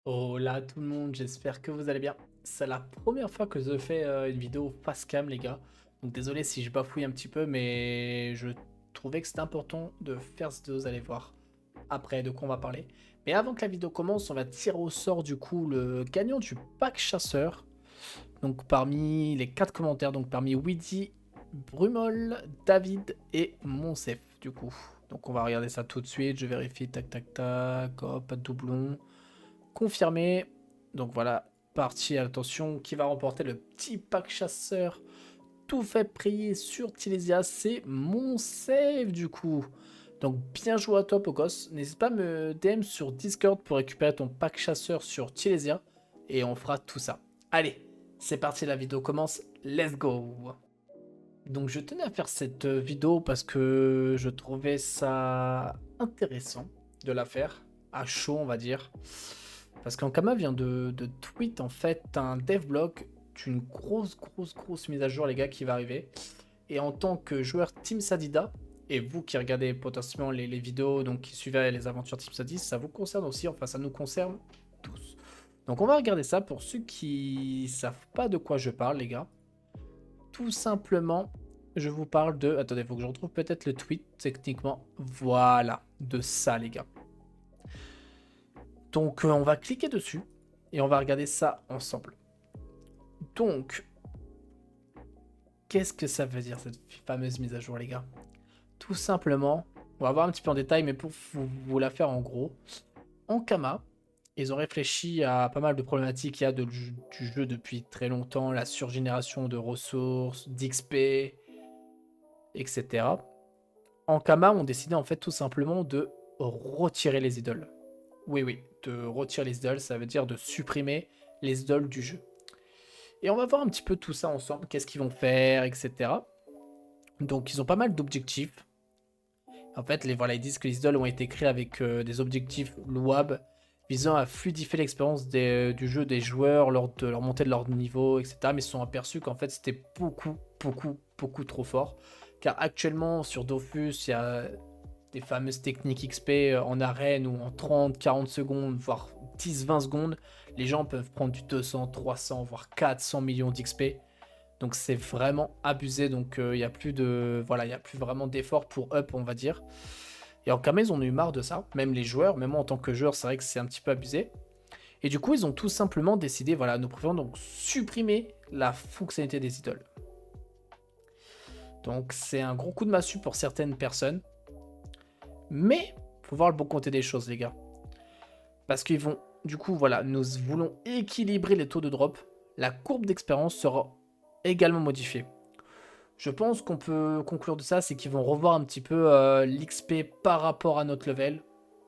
Hola tout le monde, j'espère que vous allez bien. C'est la première fois que je fais une vidéo face cam les gars. Donc désolé si je bafouille un petit peu mais je trouvais que c'était important de faire cette vidéo, vous allez voir après de quoi on va parler. Mais avant que la vidéo commence, on va tirer au sort du coup le gagnant du pack chasseur. Donc parmi les 4 commentaires, donc parmi Widi, Brumol, David et Monsef du coup. Donc on va regarder ça tout de suite, je vérifie, tac tac tac, hop, pas de doublon. Confirmé. Donc voilà, parti, attention, qui va remporter le petit pack chasseur tout fait prier sur Tilesia, c'est mon save du coup. Donc bien joué à toi Pocos, n'hésite pas à me DM sur Discord pour récupérer ton pack chasseur sur Tilesia et on fera tout ça. Allez, c'est parti, la vidéo commence, let's go. Donc je tenais à faire cette vidéo parce que je trouvais ça intéressant de la faire, à chaud on va dire. Parce qu'Ankama vient de tweet en fait un devlog d'une grosse mise à jour les gars qui va arriver. Et en tant que joueur Team Sadida, et vous qui regardez potentiellement les vidéos, donc qui suivez les aventures Team Sadis, ça vous concerne aussi, enfin ça nous concerne tous. Donc on va regarder ça pour ceux qui savent pas de quoi je parle les gars. Tout simplement, je vous parle de... Attendez, il faut que je retrouve peut-être le tweet techniquement. Voilà, de ça les gars. Donc on va cliquer dessus et on va regarder ça ensemble. Donc, qu'est-ce que ça veut dire cette fameuse mise à jour les gars? Tout simplement, on va voir un petit peu en détail, mais pour vous la faire en gros, Ankama, ils ont réfléchi à pas mal de problématiques qu'il y a du jeu depuis très longtemps, la surgénération de ressources, d'XP, etc. Ankama ont décidé en fait tout simplement de retirer les idoles. Oui, de retirer les idoles, ça veut dire de supprimer les idoles du jeu. Et on va voir un petit peu tout ça ensemble, qu'est-ce qu'ils vont faire, etc. Donc ils ont pas mal d'objectifs. En fait, voilà, ils disent que les idoles ont été créées avec des objectifs louables visant à fluidifier l'expérience du jeu des joueurs lors de leur montée de leur niveau, etc. Mais ils se sont aperçus qu'en fait c'était beaucoup trop fort. Car actuellement sur Dofus, il y a des fameuses techniques XP en arène ou en 30, 40 secondes, voire 10-20 secondes, les gens peuvent prendre du 200, 300, voire 400 millions d'XP. Donc c'est vraiment abusé, donc il n'y a plus de... Voilà, il n'y a plus vraiment d'effort pour up, on va dire. Et en Kama, ils en ont eu marre de ça, même les joueurs, même moi en tant que joueur, c'est vrai que c'est un petit peu abusé. Et du coup, ils ont tout simplement décidé, voilà, nous préférons donc supprimer la fonctionnalité des idoles. Donc c'est un gros coup de massue pour certaines personnes. Mais, faut voir le bon côté des choses, les gars. Parce qu'ils vont, du coup, voilà, nous voulons équilibrer les taux de drop. La courbe d'expérience sera également modifiée. Je pense qu'on peut conclure de ça, c'est qu'ils vont revoir un petit peu l'XP par rapport à notre level.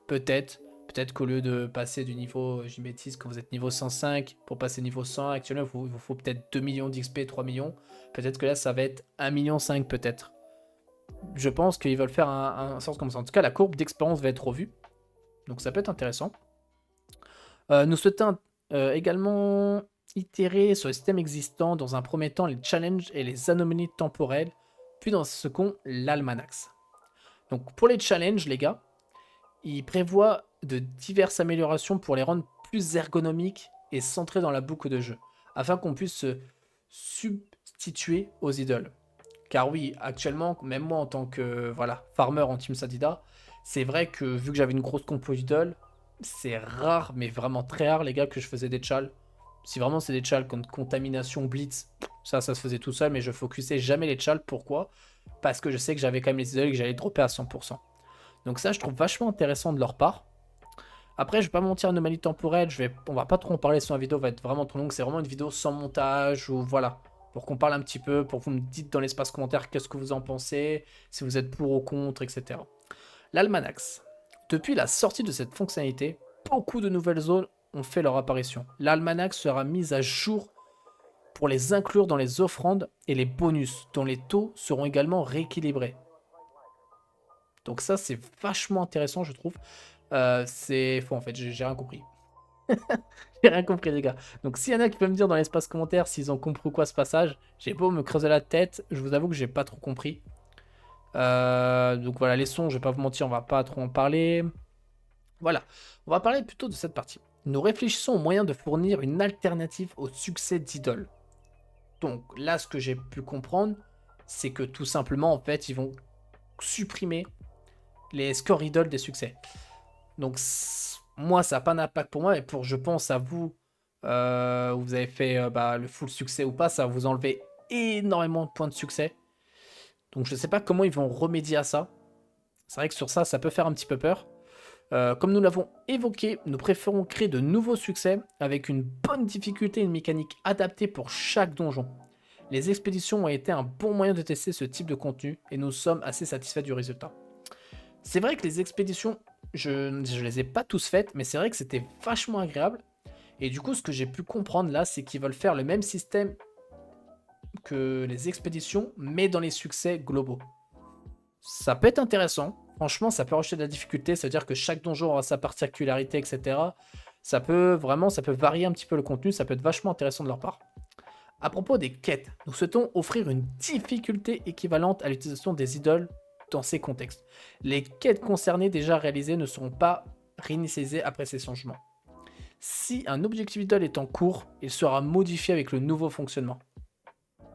Peut-être. Peut-être qu'au lieu de passer du niveau, j'y bêtise, quand vous êtes niveau 105, pour passer niveau 100, actuellement, il vous faut peut-être 2 millions d'XP, 3 millions. Peut-être que là, ça va être 1,5 million peut-être. Je pense qu'ils veulent faire un sens comme ça. En tout cas, la courbe d'expérience va être revue. Donc ça peut être intéressant. Nous souhaitons également itérer sur les systèmes existants, dans un premier temps les challenges et les anomalies temporelles, puis dans ce second l'almanax. Donc pour les challenges, les gars, ils prévoient de diverses améliorations pour les rendre plus ergonomiques et centrés dans la boucle de jeu, afin qu'on puisse se substituer aux idoles. Car oui, actuellement, même moi en tant que voilà, farmer en Team Sadida, c'est vrai que vu que j'avais une grosse compo idole, c'est rare, mais vraiment très rare les gars que je faisais des chals. Si vraiment c'est des chals contre contamination, blitz, ça se faisait tout seul, mais je focusais jamais les chals. Pourquoi? Parce que je sais que j'avais quand même les idoles et que j'allais dropper à 100%. Donc ça, je trouve vachement intéressant de leur part. Après, je vais pas mentir, anomalie temporelle, on va pas trop en parler sur la vidéo, va être vraiment trop longue. C'est vraiment une vidéo sans montage ou voilà. Pour qu'on parle un petit peu, pour que vous me dites dans l'espace commentaire qu'est-ce que vous en pensez, si vous êtes pour ou contre, etc. L'Almanax. Depuis la sortie de cette fonctionnalité, beaucoup de nouvelles zones ont fait leur apparition. L'Almanax sera mise à jour pour les inclure dans les offrandes et les bonus, dont les taux seront également rééquilibrés. Donc ça, c'est vachement intéressant, je trouve. C'est faux, en fait, j'ai rien compris. J'ai rien compris, les gars. Donc s'il y en a qui peuvent me dire dans l'espace commentaire s'ils ont compris quoi ce passage, j'ai beau me creuser la tête, je vous avoue que j'ai pas trop compris. Donc voilà, les sons, je vais pas vous mentir, on va pas trop en parler. Voilà, on va parler plutôt de cette partie. Nous réfléchissons au moyen de fournir une alternative au succès d'Idol. Donc là, ce que j'ai pu comprendre, c'est que tout simplement, en fait, ils vont supprimer les scores Idol des succès. Donc moi, ça n'a pas d'impact pour moi, et pour, je pense, à vous, vous avez fait le full succès ou pas, ça va vous enlever énormément de points de succès. Donc je ne sais pas comment ils vont remédier à ça. C'est vrai que sur ça, ça peut faire un petit peu peur. Comme nous l'avons évoqué, nous préférons créer de nouveaux succès avec une bonne difficulté et une mécanique adaptée pour chaque donjon. Les expéditions ont été un bon moyen de tester ce type de contenu et nous sommes assez satisfaits du résultat. C'est vrai que les expéditions, je les ai pas tous faites, mais c'est vrai que c'était vachement agréable. Et du coup, ce que j'ai pu comprendre là, c'est qu'ils veulent faire le même système que les expéditions, mais dans les succès globaux. Ça peut être intéressant. Franchement, ça peut rajouter de la difficulté, c'est-à-dire que chaque donjon aura sa particularité, etc. Ça peut varier un petit peu le contenu, ça peut être vachement intéressant de leur part. À propos des quêtes, nous souhaitons offrir une difficulté équivalente à l'utilisation des idoles dans ces contextes. Les quêtes concernées déjà réalisées ne seront pas réinitialisées après ces changements. Si un objectif idole est en cours, il sera modifié avec le nouveau fonctionnement.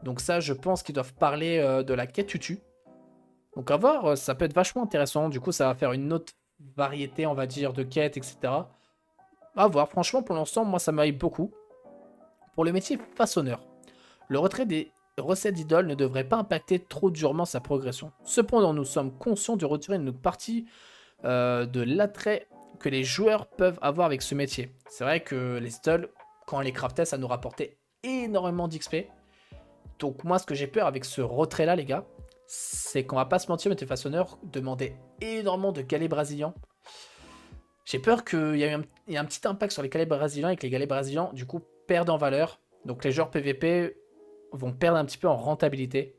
Donc ça, je pense qu'ils doivent parler de la quête tutu. Donc à voir, ça peut être vachement intéressant. Du coup, ça va faire une autre variété, on va dire, de quêtes, etc. À voir. Franchement, pour l'instant, moi, ça m'aille beaucoup. Pour le métier façonneur, le retrait des recettes d'idoles ne devrait pas impacter trop durement sa progression. Cependant, nous sommes conscients de retirer une partie de l'attrait que les joueurs peuvent avoir avec ce métier. C'est vrai que les idoles, quand on les craftait, ça nous rapportait énormément d'XP. Donc moi, ce que j'ai peur avec ce retrait-là, les gars, c'est qu'on va pas se mentir, mais tes façonneurs demandaient énormément de galets brésiliens. J'ai peur qu'il y ait un petit impact sur les galets brésiliens et que les galets brésiliens, du coup, perdent en valeur. Donc les joueurs PVP vont perdre un petit peu en rentabilité.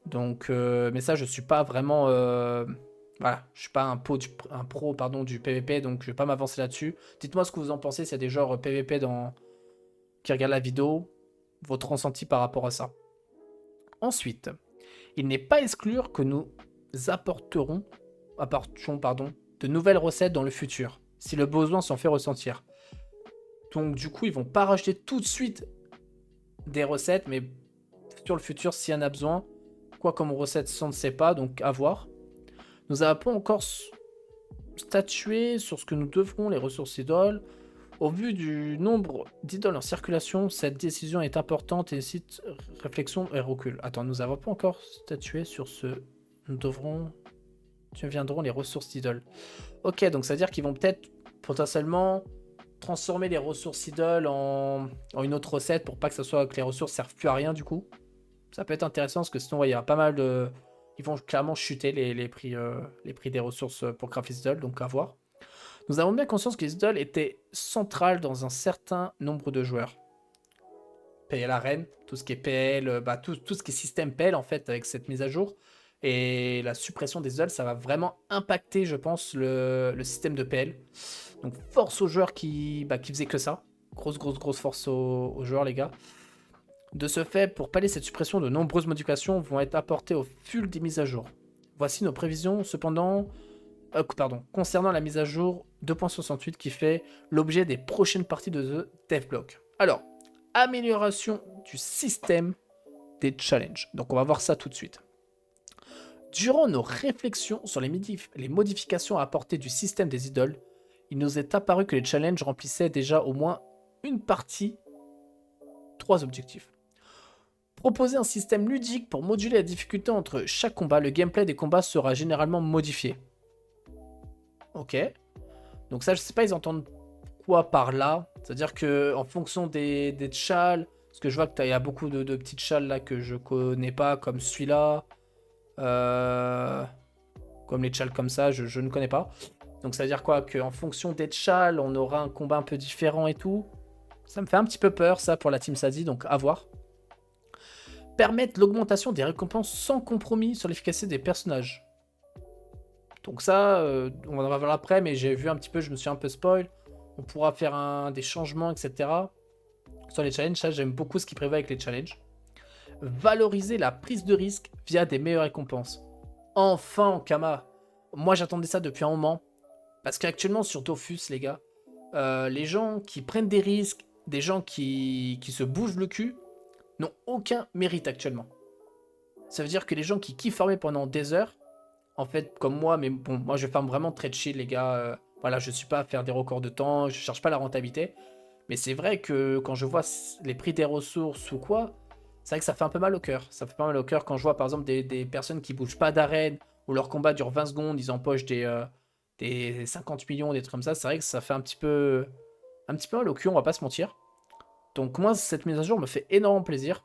Donc, mais ça, je suis pas vraiment... voilà, je suis pas un pro du PVP, donc je vais pas m'avancer là-dessus. Dites-moi ce que vous en pensez, s'il y a des joueurs PVP qui regardent la vidéo, votre ressenti par rapport à ça. Ensuite, il n'est pas exclure que nous apportions de nouvelles recettes dans le futur, si le besoin s'en fait ressentir. Donc du coup, ils vont pas rajouter tout de suite des recettes, mais sur le futur, s'il y en a besoin. Quoi comme recette, ça on ne sait pas, donc à voir. Nous n'avons pas encore statué sur ce que nous devrons les ressources idoles. Au vu du nombre d'idoles en circulation, cette décision est importante et nécessite réflexion et recul. Attends, nous n'avons pas encore statué sur ce... Nous deviendront les ressources d'idoles. Ok, donc ça veut dire qu'ils vont peut-être potentiellement transformer les ressources idoles en une autre recette pour pas que les ressources servent plus à rien du coup. Ça peut être intéressant parce que sinon, ouais, il y a pas mal de... Ils vont clairement chuter les prix des ressources pour crafter les idoles, donc à voir. Nous avons bien conscience que les idoles étaient centrales dans un certain nombre de joueurs. PL Arène, tout ce qui est PL, tout ce qui est système PL en fait avec cette mise à jour. Et la suppression des idoles, ça va vraiment impacter, je pense, le système de PL. Donc force aux joueurs qui faisaient que ça. Grosse force aux joueurs, les gars. De ce fait, pour pallier cette suppression, de nombreuses modifications vont être apportées au fil des mises à jour. Voici nos prévisions, cependant... concernant la mise à jour 2.68 qui fait l'objet des prochaines parties de The Devblock. Alors, amélioration du système des challenges. Donc on va voir ça tout de suite. Durant nos réflexions sur les modifications à apporter du système des idoles, il nous est apparu que les challenges remplissaient déjà au moins une partie, 3 objectifs. Proposer un système ludique pour moduler la difficulté entre chaque combat, le gameplay des combats sera généralement modifié. Ok. Donc ça, je sais pas, ils entendent quoi par là. C'est-à-dire que en fonction des tchals, parce que je vois qu'il y a beaucoup de petits tchals là que je connais pas, comme celui-là. Comme les tchals comme ça, je ne connais pas. Donc ça veut dire quoi? Qu'en fonction des tchals, on aura un combat un peu différent et tout. Ça me fait un petit peu peur, ça, pour la Team Sadi, donc à voir. Permettre l'augmentation des récompenses sans compromis sur l'efficacité des personnages. Donc ça, on va voir après, mais j'ai vu un petit peu, je me suis un peu spoil. On pourra faire des changements, etc. Sur les challenges, ça j'aime beaucoup ce qu'ils prévoit avec les challenges. Valoriser la prise de risque via des meilleures récompenses. Enfin, Kama. Moi j'attendais ça depuis un moment. Parce qu'actuellement sur Dofus, les gars, les gens qui prennent des risques, des gens qui se bougent le cul, n'ont aucun mérite actuellement. Ça veut dire que les gens qui kiffent farmer pendant des heures, en fait, comme moi, mais bon, moi je farme vraiment très chill, les gars. Voilà, je suis pas à faire des records de temps, je cherche pas la rentabilité. Mais c'est vrai que quand je vois les prix des ressources ou quoi, c'est vrai que ça fait un peu mal au cœur. Ça fait pas mal au cœur quand je vois par exemple des personnes qui bougent pas d'arène, où leur combat dure 20 secondes, ils empochent des 50 millions, des trucs comme ça. C'est vrai que ça fait un petit peu mal au cul, on va pas se mentir. Donc moi, cette mise à jour me fait énormément plaisir.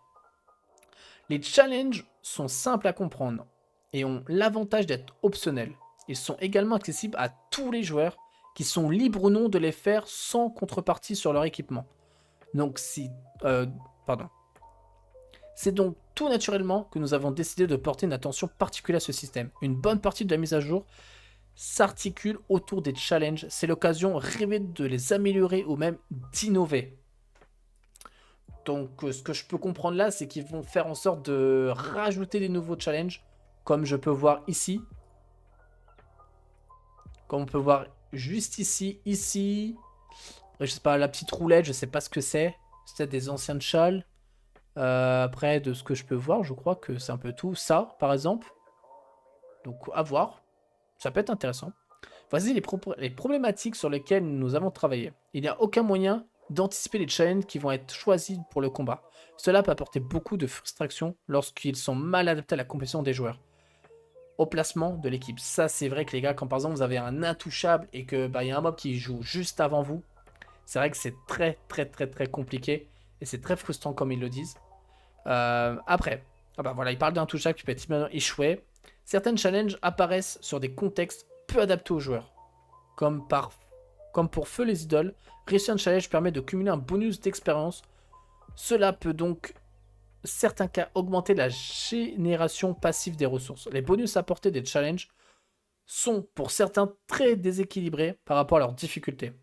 Les challenges sont simples à comprendre et ont l'avantage d'être optionnels. Ils sont également accessibles à tous les joueurs qui sont libres ou non de les faire sans contrepartie sur leur équipement. Donc pardon. C'est donc tout naturellement que nous avons décidé de porter une attention particulière à ce système. Une bonne partie de la mise à jour s'articule autour des challenges. C'est l'occasion rêvée de les améliorer ou même d'innover. Donc ce que je peux comprendre là, c'est qu'ils vont faire en sorte de rajouter des nouveaux challenges, comme je peux voir ici. Comme on peut voir juste ici, ici. Je sais pas, la petite roulette, je sais pas ce que c'est. C'est peut-être des anciennes châles. Après, de ce que je peux voir, je crois que c'est un peu tout. Ça, par exemple. Donc, à voir. Ça peut être intéressant. Voici les problématiques sur lesquelles nous avons travaillé. Il n'y a aucun moyen d'anticiper les challenges qui vont être choisis pour le combat. Cela peut apporter beaucoup de frustration lorsqu'ils sont mal adaptés à la compétition des joueurs. Au placement de l'équipe. Ça, c'est vrai que les gars, quand par exemple vous avez un intouchable et que y a un mob qui joue juste avant vous, c'est vrai que c'est très très très très compliqué et c'est très frustrant comme ils le disent. Après, voilà, il parle d'intouchable qui peut être immédiatement échoué. Certaines challenges apparaissent sur des contextes peu adaptés aux joueurs, comme pour Feu les idoles. Réussir un challenge permet de cumuler un bonus d'expérience. Cela peut donc certains cas augmenter la génération passive des ressources. Les bonus apportés des challenges sont pour certains très déséquilibrés par rapport à leurs difficultés.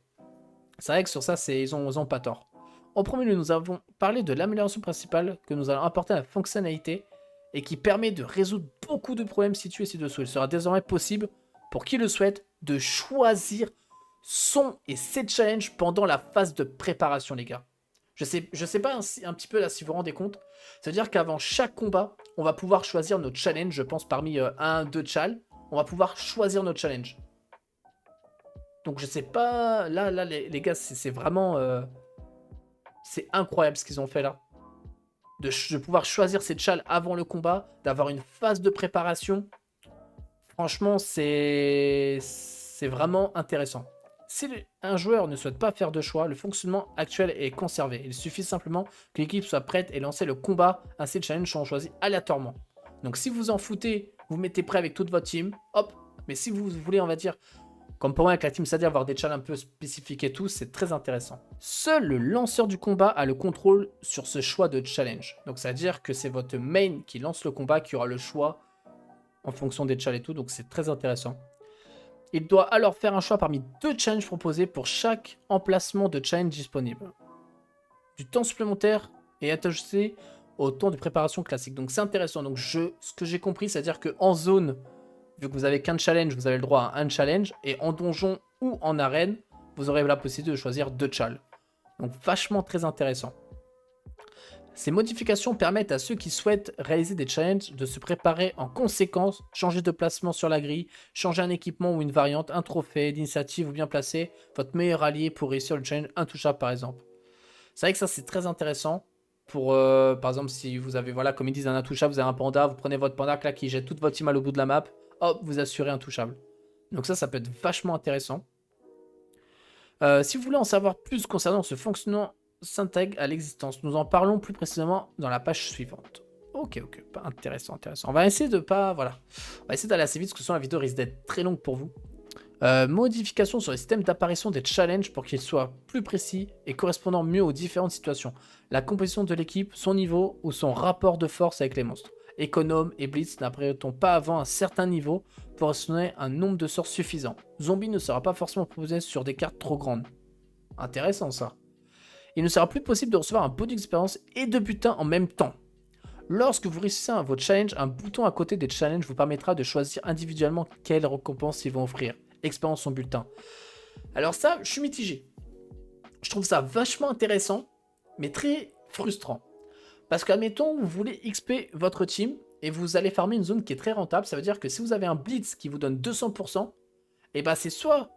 C'est vrai que sur ça, ils ont pas tort. En premier lieu, nous avons parlé de l'amélioration principale que nous allons apporter à la fonctionnalité et qui permet de résoudre beaucoup de problèmes situés ci-dessous. Il sera désormais possible, pour qui le souhaite, de choisir son et ses challenges pendant la phase de préparation, les gars. Je sais pas un petit peu là si vous vous rendez compte. C'est-à-dire qu'avant chaque combat, on va pouvoir choisir notre challenge. Je pense parmi 1-2 chals, on va pouvoir choisir notre challenge. Donc je sais pas, là les gars, c'est vraiment... c'est incroyable ce qu'ils ont fait là. De pouvoir choisir ses chals avant le combat, d'avoir une phase de préparation. Franchement, c'est vraiment intéressant. Si un joueur ne souhaite pas faire de choix, le fonctionnement actuel est conservé. Il suffit simplement que l'équipe soit prête et lancer le combat. Ainsi, les challenges sont choisis aléatoirement. Donc si vous en foutez, vous mettez prêt avec toute votre team, hop. Mais si vous voulez, on va dire, comme pour moi avec la team Sadia, avoir des challenges un peu spécifiques et tout, c'est très intéressant. Seul le lanceur du combat a le contrôle sur ce choix de challenge. Donc ça veut dire que c'est votre main qui lance le combat qui aura le choix en fonction des challenges et tout. Donc c'est très intéressant. Il doit alors faire un choix parmi 2 challenges proposés pour chaque emplacement de challenge disponible. Du temps supplémentaire est attaché au temps de préparation classique. Donc c'est intéressant. Donc ce que j'ai compris, c'est-à-dire qu'en zone, vu que vous avez qu'un challenge, vous avez le droit à un challenge. Et en donjon ou en arène, vous aurez la possibilité de choisir 2 challenges. Donc vachement très intéressant. Ces modifications permettent à ceux qui souhaitent réaliser des challenges de se préparer en conséquence, changer de placement sur la grille, changer un équipement ou une variante, un trophée, d'initiative ou bien placer votre meilleur allié pour réussir le challenge intouchable par exemple. C'est vrai que ça c'est très intéressant pour, par exemple, si vous avez, voilà, comme ils disent, un intouchable, vous avez un panda, vous prenez votre panda là, qui jette toute votre team à l'autre bout de la map, hop, vous assurez intouchable. Donc ça peut être vachement intéressant. Si vous voulez en savoir plus concernant ce fonctionnement s'intègre à l'existence. Nous en parlons plus précisément dans la page suivante. Ok, intéressant. On va essayer de pas... Voilà. On va essayer d'aller assez vite, parce que sinon la vidéo risque d'être très longue pour vous. Modification sur le système d'apparition des challenges pour qu'ils soient plus précis et correspondant mieux aux différentes situations. La composition de l'équipe, son niveau ou son rapport de force avec les monstres. Économe et Blitz n'apparaîtront pas avant un certain niveau pour assurer un nombre de sorts suffisant. Zombie ne sera pas forcément proposé sur des cartes trop grandes. Intéressant ça. Il ne sera plus possible de recevoir un bonus d'expérience et de butin en même temps. Lorsque vous réussissez votre challenge, un bouton à côté des challenges vous permettra de choisir individuellement quelle récompense ils vont offrir. Expérience ou bulletin. Alors ça, je suis mitigé. Je trouve ça vachement intéressant, mais très frustrant. Parce qu'admettons, vous voulez XP votre team et vous allez farmer une zone qui est très rentable. Ça veut dire que si vous avez un blitz qui vous donne 200%, et bah c'est soit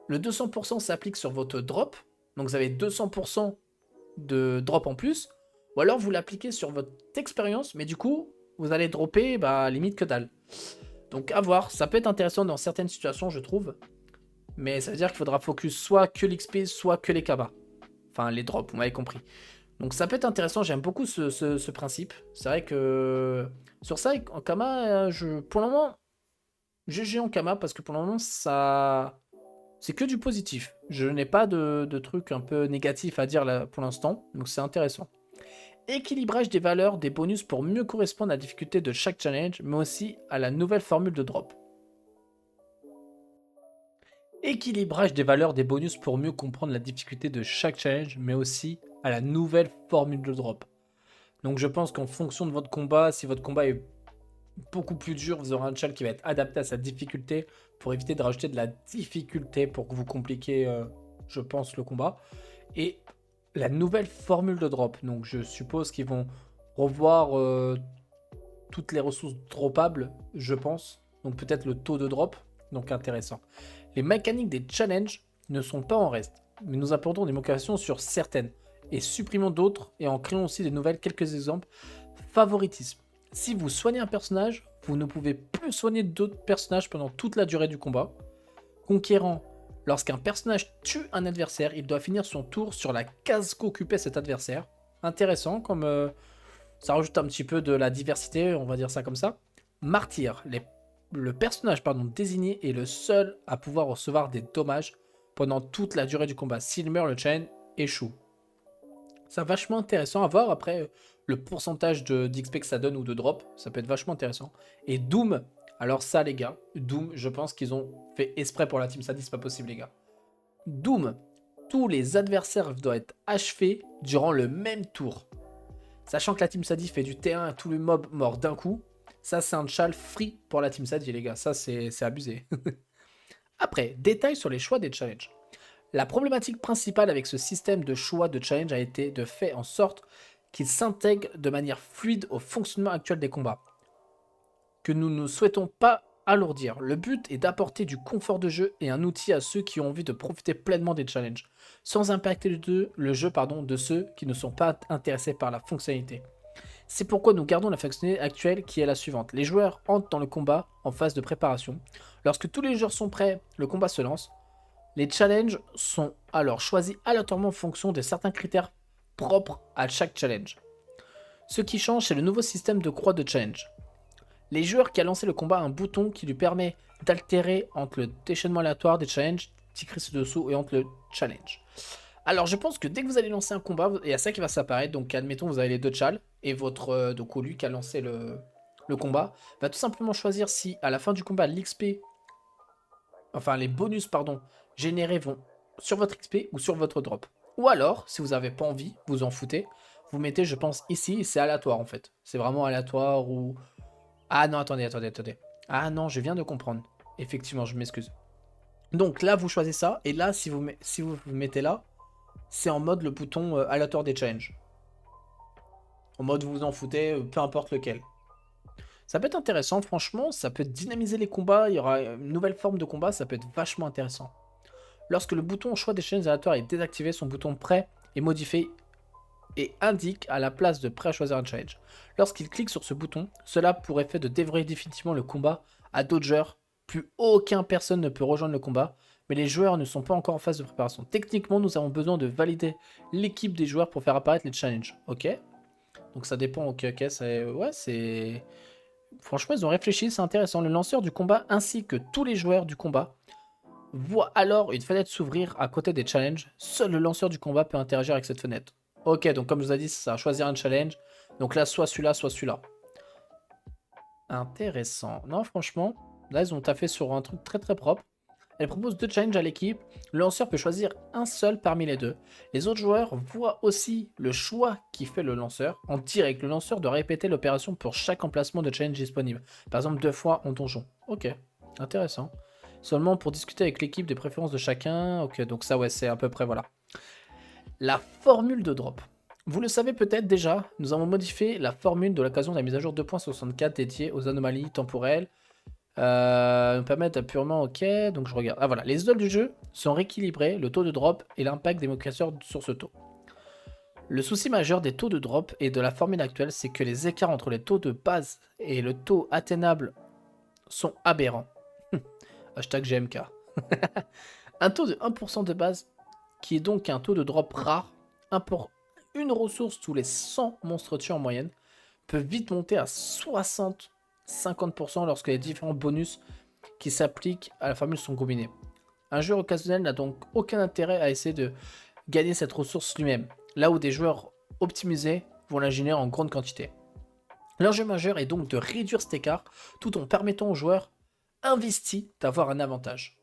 le 200% s'applique sur votre drop, donc vous avez 200% de drop en plus, ou alors vous l'appliquez sur votre expérience, mais du coup, vous allez dropper bah, limite que dalle. Donc à voir, ça peut être intéressant dans certaines situations, je trouve, mais ça veut dire qu'il faudra focus soit que l'XP, soit que les KBA. Enfin, les drops, vous m'avez compris. Donc ça peut être intéressant, j'aime beaucoup ce principe. C'est vrai que sur ça, en Kama, pour le moment, GG en Kama, parce que pour le moment, ça... C'est que du positif. Je n'ai pas de trucs un peu négatifs à dire là pour l'instant, donc c'est intéressant. Équilibrage des valeurs, des bonus pour mieux correspondre à la difficulté de chaque challenge, mais aussi à la nouvelle formule de drop. Équilibrage des valeurs, des bonus pour mieux comprendre la difficulté de chaque challenge, mais aussi à la nouvelle formule de drop. Donc je pense qu'en fonction de votre combat, si votre combat est beaucoup plus dur, vous aurez un challenge qui va être adapté à sa difficulté pour éviter de rajouter de la difficulté pour que vous compliquiez, je pense, le combat. Et la nouvelle formule de drop. Donc je suppose qu'ils vont revoir toutes les ressources droppables, je pense. Donc peut-être le taux de drop. Donc intéressant. Les mécaniques des challenges ne sont pas en reste, mais nous apportons des modifications sur certaines et supprimons d'autres et en créons aussi des nouvelles. Quelques exemples. Favoritisme. Si vous soignez un personnage, vous ne pouvez plus soigner d'autres personnages pendant toute la durée du combat. Conquérant. Lorsqu'un personnage tue un adversaire, il doit finir son tour sur la case qu'occupait cet adversaire. Intéressant, comme ça rajoute un petit peu de la diversité, on va dire ça comme ça. Martyr. Le personnage désigné est le seul à pouvoir recevoir des dommages pendant toute la durée du combat. S'il meurt, le chain échoue. C'est vachement intéressant à voir. Après, le pourcentage d'XP que ça donne ou de drop, ça peut être vachement intéressant. Et Doom, alors ça les gars, Doom, je pense qu'ils ont fait exprès pour la team Sadie, c'est pas possible les gars. Doom, tous les adversaires doivent être achevés durant le même tour. Sachant que la team Sadie fait du T1 à tous les mobs morts d'un coup, ça c'est un chal free pour la team Sadie les gars, ça c'est abusé. Après, détails sur les choix des challenges. La problématique principale avec ce système de choix de challenge a été de faire en sorte qu'il s'intègre de manière fluide au fonctionnement actuel des combats, que nous ne souhaitons pas alourdir. Le but est d'apporter du confort de jeu et un outil à ceux qui ont envie de profiter pleinement des challenges, sans impacter le jeu de ceux qui ne sont pas intéressés par la fonctionnalité. C'est pourquoi nous gardons la fonctionnalité actuelle qui est la suivante. Les joueurs entrent dans le combat en phase de préparation. Lorsque tous les joueurs sont prêts, le combat se lance. Les challenges sont alors choisis aléatoirement en fonction de certains critères propres à chaque challenge. Ce qui change, c'est le nouveau système de croix de challenge. Les joueurs qui a lancé le combat a un bouton qui lui permet d'altérer entre le déchaînement aléatoire des challenges, écrit ci-dessous, et entre le challenge. Alors je pense que dès que vous allez lancer un combat, il y a ça qui va s'apparaître. Donc admettons vous avez les deux chals et votre donc lui qui a lancé le combat va tout simplement choisir si à la fin du combat l'XP, enfin les bonus générés vont sur votre XP ou sur votre drop. Ou alors, si vous n'avez pas envie, vous en foutez, vous mettez je pense ici, c'est aléatoire en fait. C'est vraiment aléatoire ou... Ah non, attendez. Ah non, je viens de comprendre. Effectivement, je m'excuse. Donc là, vous choisissez ça, et là, si vous vous mettez là, c'est en mode le bouton aléatoire des challenges. En mode vous vous en foutez, peu importe lequel. Ça peut être intéressant, franchement, ça peut dynamiser les combats, il y aura une nouvelle forme de combat, ça peut être vachement intéressant. Lorsque le bouton choix des challenges aléatoires est désactivé, son bouton prêt est modifié et indique à la place de prêt à choisir un challenge. Lorsqu'il clique sur ce bouton, cela pour effet de déverrouiller définitivement le combat à d'autres joueurs. Plus aucune personne ne peut rejoindre le combat, mais les joueurs ne sont pas encore en phase de préparation. Techniquement, nous avons besoin de valider l'équipe des joueurs pour faire apparaître les challenges. Ok. Donc ça dépend, ok, ouais, c'est... Franchement, ils ont réfléchi, c'est intéressant. Le lanceur du combat ainsi que tous les joueurs du combat voient alors une fenêtre s'ouvrir à côté des challenges. Seul le lanceur du combat peut interagir avec cette fenêtre. Ok, donc comme je vous ai dit, ça va choisir un challenge. Donc là, soit celui-là, soit celui-là. Intéressant. Non, franchement, là, ils ont taffé sur un truc très très propre. Elle propose 2 challenges à l'équipe. Le lanceur peut choisir un seul parmi les deux. Les autres joueurs voient aussi le choix qui fait le lanceur. En direct, le lanceur doit répéter l'opération pour chaque emplacement de challenge disponible. Par exemple, 2 fois en donjon. Ok, intéressant. Seulement pour discuter avec l'équipe des préférences de chacun. Ok, donc ça, ouais, c'est à peu près, voilà. La formule de drop. Vous le savez peut-être déjà, nous avons modifié la formule de l'occasion de la mise à jour 2.64 dédiée aux anomalies temporelles. Nous permettent purement ok, donc je regarde. Ah voilà, les idoles du jeu sont rééquilibrés, le taux de drop et l'impact des modificateurs sur ce taux. Le souci majeur des taux de drop et de la formule actuelle, c'est que les écarts entre les taux de base et le taux atteignable sont aberrants. Hashtag GMK. Un taux de 1% de base, qui est donc un taux de drop rare, pour une ressource tous les 100 monstres tués en moyenne, peut vite monter à 60-50% lorsque les différents bonus qui s'appliquent à la formule sont combinés. Un joueur occasionnel n'a donc aucun intérêt à essayer de gagner cette ressource lui-même, là où des joueurs optimisés vont la générer en grande quantité. L'enjeu majeur est donc de réduire cet écart tout en permettant aux joueurs investis d'avoir un avantage.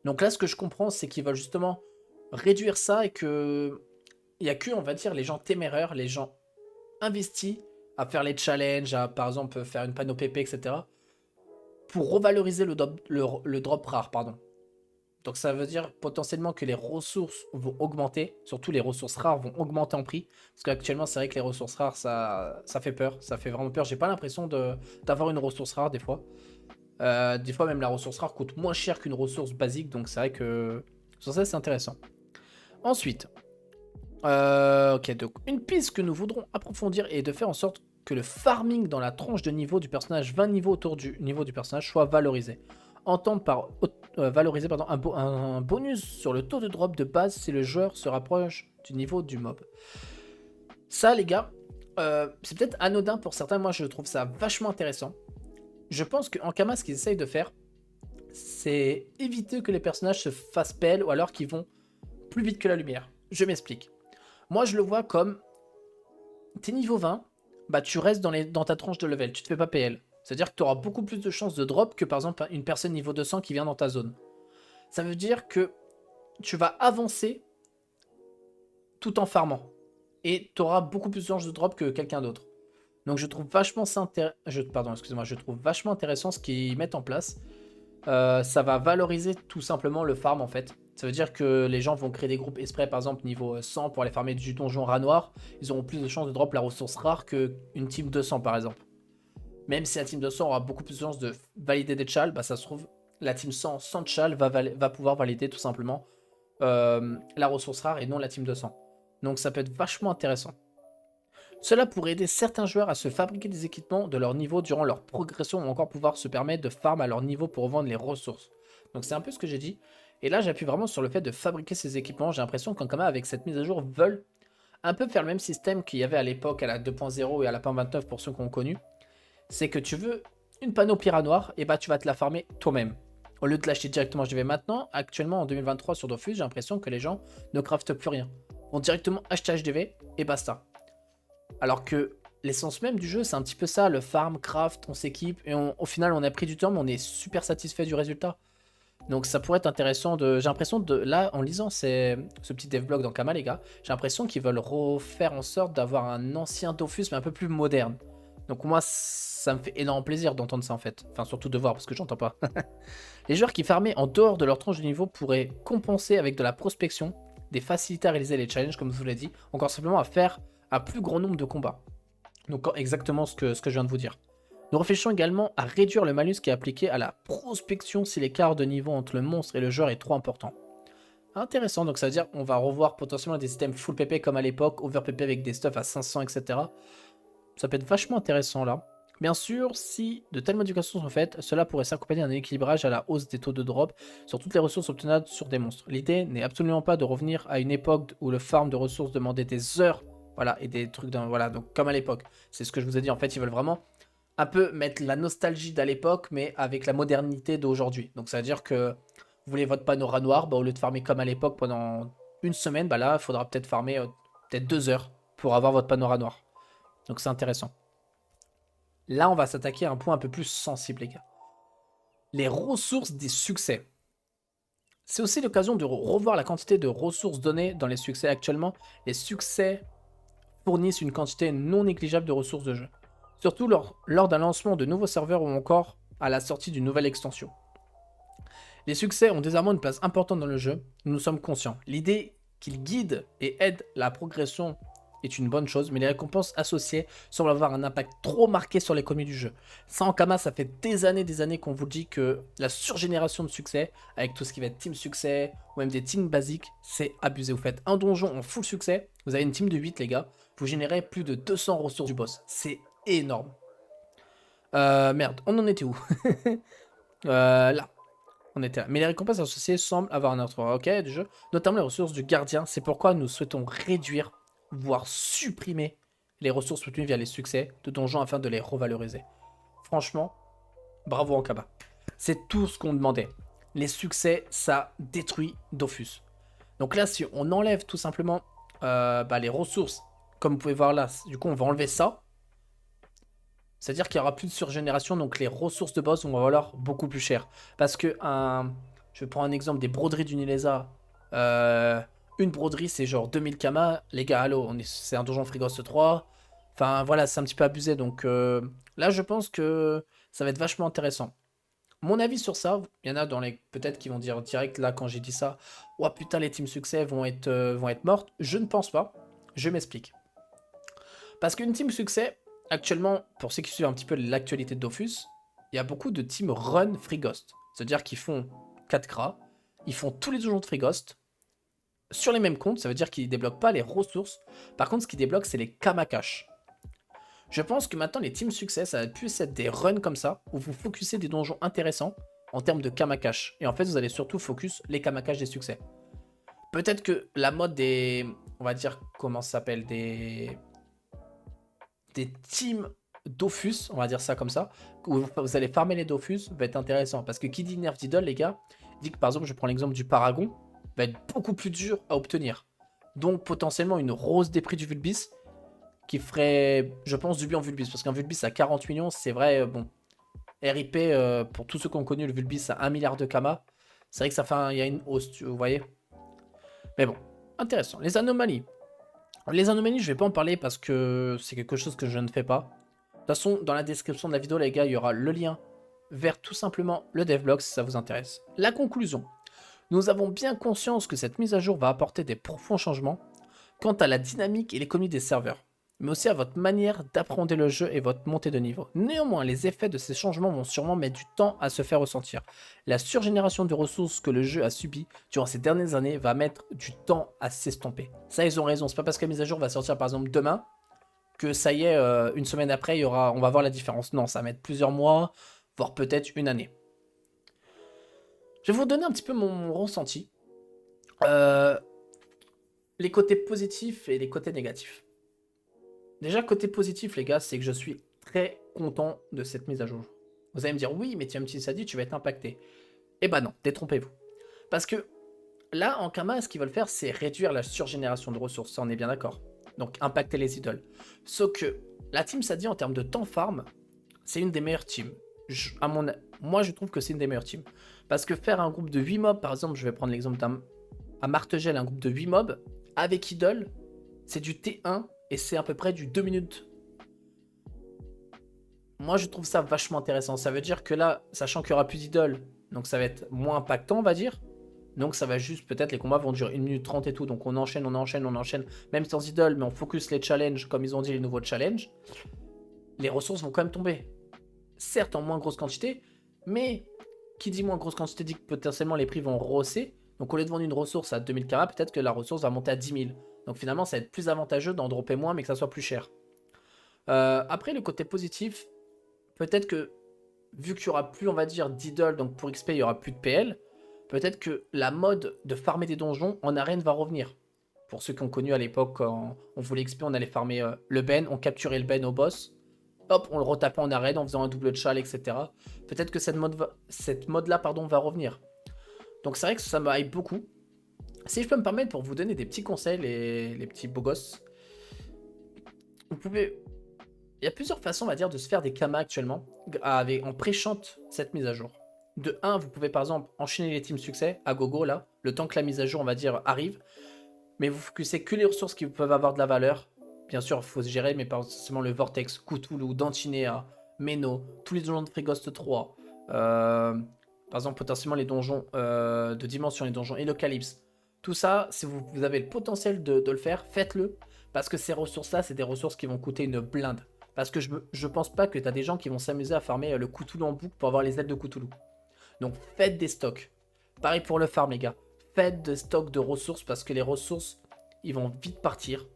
Donc là, ce que je comprends, c'est qu'ils veulent justement réduire ça et que il n'y a que, on va dire, les gens téméraires, les gens investis à faire les challenges, à par exemple faire une panneau PP, etc. pour revaloriser le drop rare, pardon. Donc ça veut dire potentiellement que les ressources vont augmenter, surtout les ressources rares vont augmenter en prix, parce qu'actuellement c'est vrai que les ressources rares ça fait peur, ça fait vraiment peur. J'ai pas l'impression d'avoir une ressource rare des fois. Des fois même la ressource rare coûte moins cher qu'une ressource basique, donc c'est vrai que sur ça c'est intéressant. Ensuite, ok, donc une piste que nous voudrons approfondir est de faire en sorte que le farming dans la tranche de niveau du personnage, 20 niveaux autour du niveau du personnage, soit valorisé. Entendre par valoriser un bonus sur le taux de drop de base si le joueur se rapproche du niveau du mob. Ça les gars, c'est peut-être anodin pour certains, moi je trouve ça vachement intéressant. Je pense qu'en Kama ce qu'ils essayent de faire, c'est éviter que les personnages se fassent PL ou alors qu'ils vont plus vite que la lumière. Je m'explique. Moi je le vois comme, t'es niveau 20, bah tu restes dans ta tranche de level, tu te fais pas PL. C'est-à-dire que tu auras beaucoup plus de chances de drop que par exemple une personne niveau 200 qui vient dans ta zone. Ça veut dire que tu vas avancer tout en farmant. Et tu auras beaucoup plus de chances de drop que quelqu'un d'autre. Donc je trouve vachement je trouve vachement intéressant ce qu'ils mettent en place. Ça va valoriser tout simplement le farm en fait. Ça veut dire que les gens vont créer des groupes exprès par exemple niveau 100 pour aller farmer du donjon rat noir. Ils auront plus de chances de drop la ressource rare qu'une team 200 par exemple. Même si la team 200 aura beaucoup plus de chances de valider des chals, bah ça se trouve, la team 100 sans chal va pouvoir valider tout simplement la ressource rare et non la team 200. Donc ça peut être vachement intéressant. Cela pourrait aider certains joueurs à se fabriquer des équipements de leur niveau durant leur progression ou encore pouvoir se permettre de farm à leur niveau pour revendre les ressources. Donc c'est un peu ce que j'ai dit. Et là j'appuie vraiment sur le fait de fabriquer ces équipements. J'ai l'impression qu'Ankama avec cette mise à jour veulent un peu faire le même système qu'il y avait à l'époque à la 2.0 et à la 1.29 pour ceux qui ont connu. C'est que tu veux une panneau Pyra noire, et bah tu vas te la farmer toi-même. Au lieu de l'acheter directement HDV maintenant, actuellement en 2023 sur Dofus, j'ai l'impression que les gens ne craftent plus rien. Vont directement acheter HDV et basta. Alors que l'essence même du jeu, c'est un petit peu ça, le farm, craft, on s'équipe, et au final on a pris du temps, mais on est super satisfait du résultat. Donc ça pourrait être intéressant de... J'ai l'impression de... Là, en lisant ce petit devblog dans Kama, les gars, j'ai l'impression qu'ils veulent refaire en sorte d'avoir un ancien Dofus, mais un peu plus moderne. Donc moi, ça me fait énormément plaisir d'entendre ça en fait. Enfin, surtout de voir, parce que j'entends pas. Les joueurs qui farmaient en dehors de leur tranche de niveau pourraient compenser avec de la prospection, des facilités à réaliser les challenges, comme je vous l'ai dit, encore simplement à faire un plus grand nombre de combats. Donc exactement ce que je viens de vous dire. Nous réfléchissons également à réduire le malus qui est appliqué à la prospection si l'écart de niveau entre le monstre et le joueur est trop important. Intéressant, donc ça veut dire qu'on va revoir potentiellement des systèmes full PP comme à l'époque, over PP avec des stuffs à 500, etc. Ça peut être vachement intéressant là. Bien sûr, si de telles modifications sont faites, cela pourrait s'accompagner d'un équilibrage à la hausse des taux de drop sur toutes les ressources obtenables sur des monstres. L'idée n'est absolument pas de revenir à une époque où le farm de ressources demandait des heures, voilà, et des trucs, voilà, donc comme à l'époque. C'est ce que je vous ai dit, en fait, ils veulent vraiment un peu mettre la nostalgie d'à l'époque, mais avec la modernité d'aujourd'hui. Donc ça veut dire que vous voulez votre panorama noir, bah, au lieu de farmer comme à l'époque pendant une semaine, bah là, il faudra peut-être farmer peut-être 2 heures pour avoir votre panorama noir. Donc c'est intéressant. Là, on va s'attaquer à un point un peu plus sensible, les gars. Les ressources des succès. C'est aussi l'occasion de revoir la quantité de ressources données dans les succès actuellement. Les succès fournissent une quantité non négligeable de ressources de jeu. Surtout lors d'un lancement de nouveaux serveurs ou encore à la sortie d'une nouvelle extension. Les succès ont désormais une place importante dans le jeu, nous sommes conscients. L'idée qu'il guide et aide la progression est une bonne chose, mais les récompenses associées semblent avoir un impact trop marqué sur l'économie du jeu. Ça en Kama, ça fait des années qu'on vous dit que la surgénération de succès, avec tout ce qui va être team succès, ou même des teams basiques, c'est abusé. Vous faites un donjon en full succès, vous avez une team de 8 les gars, vous générez plus de 200 ressources du boss. C'est énorme. Merde, on en était où? Là. On était là. Mais les récompenses associées semblent avoir un ordre du jeu, notamment les ressources du gardien. C'est pourquoi nous souhaitons réduire, voire supprimer les ressources obtenues via les succès de donjons afin de les revaloriser. Franchement, bravo Ankama. C'est tout ce qu'on demandait. Les succès, ça détruit Dofus. Donc là, si on enlève tout simplement les ressources, comme vous pouvez voir là, du coup on va enlever ça. C'est-à-dire qu'il n'y aura plus de surgénération, donc les ressources de boss vont valoir beaucoup plus cher. Parce que, je prends un exemple des broderies du Nilesa. Une broderie, c'est genre 2000 kama. Les gars, allô, c'est un donjon Frigost 3. Enfin, voilà, c'est un petit peu abusé. Donc là, je pense que ça va être vachement intéressant. Mon avis sur ça, il y en a dans les peut-être qui vont dire direct là quand j'ai dit ça, oh putain les teams succès vont être mortes. Je ne pense pas. Je m'explique. Parce qu'une team succès, actuellement, pour ceux qui suivent un petit peu l'actualité de Dofus, il y a beaucoup de teams run Free Ghost. C'est-à-dire qu'ils font 4 Kra, ils font tous les donjons de Free Ghost sur les mêmes comptes, ça veut dire qu'ils ne débloquent pas les ressources. Par contre, ce qu'ils débloquent, c'est les Kamakash. Je pense que maintenant, les teams succès, ça va plus être des runs comme ça, où vous focussez des donjons intéressants en termes de Kamakash. Et en fait, vous allez surtout focus les Kamakash des succès. Peut-être que la mode des... On va dire, comment ça s'appelle, des teams Dofus, on va dire ça comme ça, où vous allez farmer les Dofus, va être intéressant. Parce que qui dit nerf d'idole, les gars, dit que par exemple, je prends l'exemple du Paragon, va être beaucoup plus dur à obtenir. Donc potentiellement une rose des prix du Vulbis, qui ferait, je pense, du bien au Vulbis. Parce qu'un Vulbis à 40 millions, c'est vrai, bon, RIP, pour tous ceux qui ont connu le Vulbis à 1 milliard de Kama, c'est vrai que ça fait, il y a une hausse, vous voyez. Mais bon, intéressant. Les anomalies. Les anomalies, je vais pas en parler parce que c'est quelque chose que je ne fais pas. De toute façon, dans la description de la vidéo, les gars, il y aura le lien vers tout simplement le devblog si ça vous intéresse. La conclusion. Nous avons bien conscience que cette mise à jour va apporter des profonds changements quant à la dynamique et l'économie des serveurs, mais aussi à votre manière d'appréhender le jeu et votre montée de niveau. Néanmoins, les effets de ces changements vont sûrement mettre du temps à se faire ressentir. La surgénération de ressources que le jeu a subi durant ces dernières années va mettre du temps à s'estomper. Ça, ils ont raison. C'est pas parce que la mise à jour va sortir par exemple demain que ça y est, une semaine après, on va voir la différence. Non, ça va mettre plusieurs mois, voire peut-être une année. Je vais vous donner un petit peu mon ressenti. Les côtés positifs et les côtés négatifs. Déjà, côté positif, les gars, c'est que je suis très content de cette mise à jour. Vous allez me dire, oui, mais tu as un petit sadie, tu vas être impacté. Eh ben non, détrompez-vous. Parce que là, en Kama, ce qu'ils veulent faire, c'est réduire la surgénération de ressources, ça on est bien d'accord. Donc, impacter les idoles. Sauf que la team Sadie, en termes de temps farm, c'est une des meilleures teams. Moi, je trouve que c'est une des meilleures teams. Parce que faire un groupe de 8 mobs, par exemple, je vais prendre l'exemple à Martegel, un groupe de 8 mobs, avec idole, c'est du T1 et c'est à peu près du 2 minutes. Moi, je trouve ça vachement intéressant. Ça veut dire que là, sachant qu'il n'y aura plus d'idole, donc ça va être moins impactant, on va dire. Donc ça va juste, peut-être les combats vont durer 1 minute 30 et tout. Donc on enchaîne, même sans idole, mais on focus les challenges, comme ils ont dit, les nouveaux challenges. Les ressources vont quand même tomber. Certes, en moins grosse quantité, mais qui dit moins grosse quantité dit que potentiellement les prix vont rehausser. Donc au lieu de vendre une ressource à 2000 kara, peut-être que la ressource va monter à 10 000. Donc finalement, ça va être plus avantageux d'en dropper moins, mais que ça soit plus cher. Après, le côté positif, peut-être que, vu qu'il n'y aura plus, on va dire, d'idoles, donc pour XP, il n'y aura plus de PL, peut-être que la mode de farmer des donjons en arène va revenir. Pour ceux qui ont connu à l'époque, quand on voulait XP, on allait farmer le Ben, on capturait le Ben au boss, hop, on le retapait en arène en faisant un double chal, etc. Peut-être que cette mode-là, va revenir. Donc c'est vrai que ça m'aille beaucoup. Si je peux me permettre pour vous donner des petits conseils, les petits beaux gosses, vous pouvez... Il y a plusieurs façons, on va dire, de se faire des kamas actuellement, en pré-chante cette mise à jour. De 1, vous pouvez par exemple enchaîner les teams succès à gogo, là, le temps que la mise à jour, on va dire, arrive. Mais vous focussez que les ressources qui peuvent avoir de la valeur. Bien sûr, il faut se gérer, mais pas forcément le Vortex, Cthulhu, Dantinea, Meno, tous les donjons de Frigost 3. Par exemple, potentiellement les donjons de Dimension, les donjons Elocalypse. Tout ça, si vous avez le potentiel de le faire, faites-le. Parce que ces ressources-là, c'est des ressources qui vont coûter une blinde. Parce que je pense pas que tu as des gens qui vont s'amuser à farmer le Cthulhu en boucle pour avoir les ailes de Cthulhu. Donc faites des stocks. Pareil pour le farm, les gars. Faites des stocks de ressources parce que les ressources, ils vont vite partir.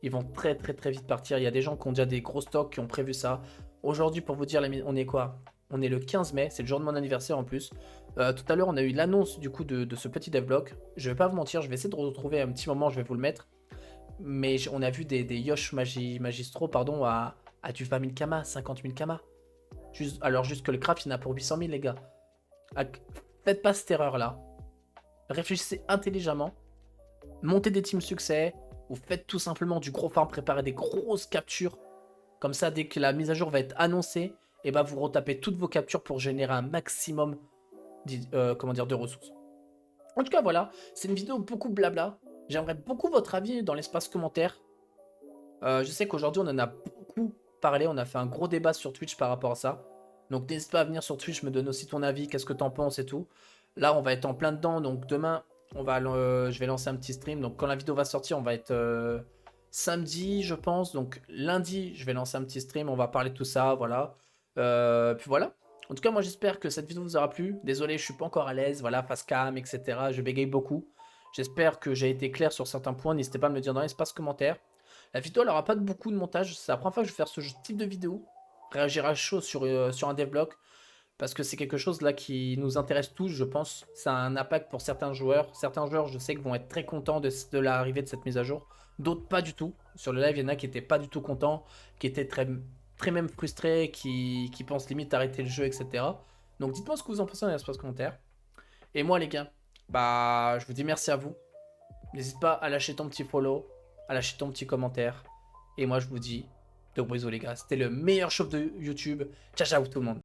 Ils vont très très très vite partir. Il y a des gens qui ont déjà des gros stocks, qui ont prévu ça. Aujourd'hui, pour vous dire, on est quoi? On est le 15 mai, c'est le jour de mon anniversaire en plus. Tout à l'heure, on a eu l'annonce du coup de ce petit devlog. Je vais pas vous mentir, je vais essayer de retrouver un petit moment, je vais vous le mettre. Mais on a vu des Yosh magistraux pardon, à du 20 000 kamas, 50 000 kamas. Alors juste que le craft, il y en a pour 800 000 les gars. Ah, faites pas cette erreur là. Réfléchissez intelligemment. Montez des teams succès. Ou faites tout simplement du gros farm, préparez des grosses captures. Comme ça, dès que la mise à jour va être annoncée, et bah vous retapez toutes vos captures pour générer un maximum de ressources. En tout cas, voilà, c'est une vidéo beaucoup blabla. J'aimerais beaucoup votre avis dans l'espace commentaire. Je sais qu'aujourd'hui, on en a beaucoup parlé. On a fait un gros débat sur Twitch par rapport à ça. Donc, n'hésite pas à venir sur Twitch, me donner aussi ton avis, qu'est-ce que t'en penses et tout. Là, on va être en plein dedans. Donc, demain, je vais lancer un petit stream. Donc, quand la vidéo va sortir, on va être samedi, je pense. Donc, lundi, je vais lancer un petit stream. On va parler de tout ça, voilà. Puis voilà. En tout cas, moi, j'espère que cette vidéo vous aura plu. Désolé, je suis pas encore à l'aise. Voilà, face cam, etc. Je bégaye beaucoup. J'espère que j'ai été clair sur certains points. N'hésitez pas à me le dire dans l'espace commentaire. La vidéo, elle aura pas beaucoup de montage. C'est la première fois que je vais faire ce type de vidéo. Réagir à chaud sur un devlog. Parce que c'est quelque chose là qui nous intéresse tous, je pense. Ça a un impact pour certains joueurs. Certains joueurs, je sais, qu'ils vont être très contents de l'arrivée de cette mise à jour. D'autres, pas du tout. Sur le live, il y en a qui étaient pas du tout contents, qui étaient très même frustrés, qui pensent limite arrêter le jeu, etc. Donc dites-moi ce que vous en pensez dans l'espace commentaire. Et moi, les gars, bah, je vous dis merci à vous. N'hésite pas à lâcher ton petit follow, à lâcher ton petit commentaire. Et moi, je vous dis de gros bisous, les gars. C'était le meilleur show de YouTube. Ciao, ciao tout le monde.